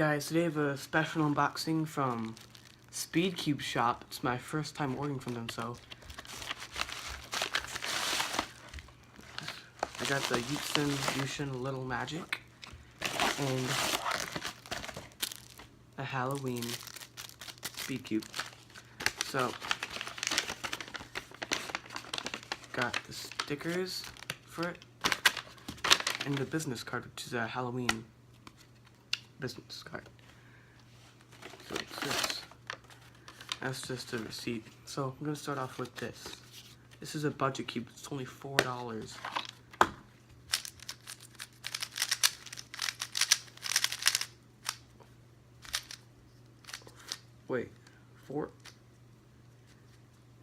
Guys, today I have a special unboxing from Speedcube Shop. It's my first time ordering from them, so I got the YuXin Little Magic and a Halloween Speedcube. So got the stickers for it and the business card, which is a Halloween business card. So it's this. That's just a receipt. So I'm gonna start off with this. This is a budget cube. It's only $4. Wait,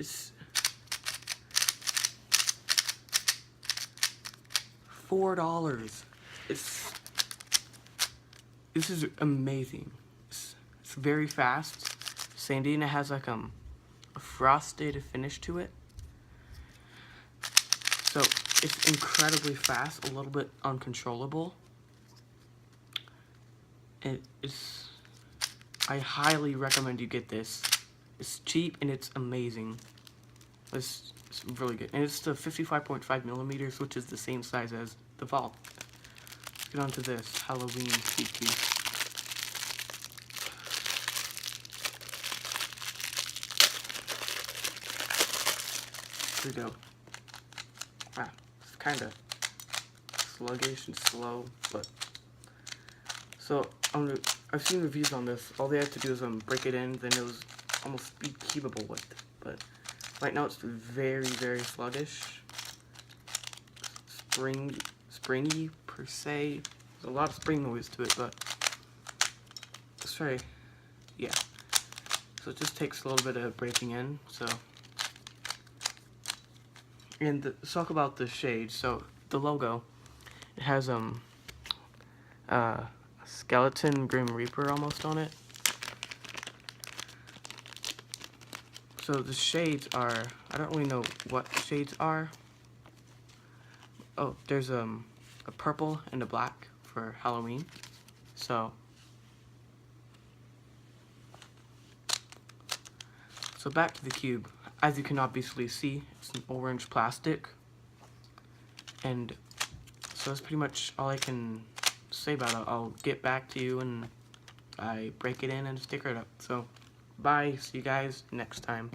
it's $4. This is amazing. It's very fast. Sandy, and it has like a frosted finish to it. So it's incredibly fast, a little bit uncontrollable. I highly recommend you get this. It's cheap and it's amazing. It's really good. And it's the 55.5 millimeters, which is the same size as the Vault. Let's get on to this Halloween Speedcube. Here we go. Wow, it's kind of sluggish and slow, but so I've seen reviews on this. All they had to do is break it in, then it was almost Speedcubeable with. But right now it's very, very sluggish, springy per se. There's a lot of spring noise to it, but let's try. Yeah. So it just takes a little bit of breaking in. So. And let's talk about the shade. So the logo, it has a skeleton Grim Reaper almost on it. So the shades are, I don't really know what the shades are. Oh, there's a purple and a black for Halloween. So back to the cube. As you can obviously see, it's an orange plastic. And so that's pretty much all I can say about it. I'll get back to you when I break it in and sticker it up. So bye, see you guys next time.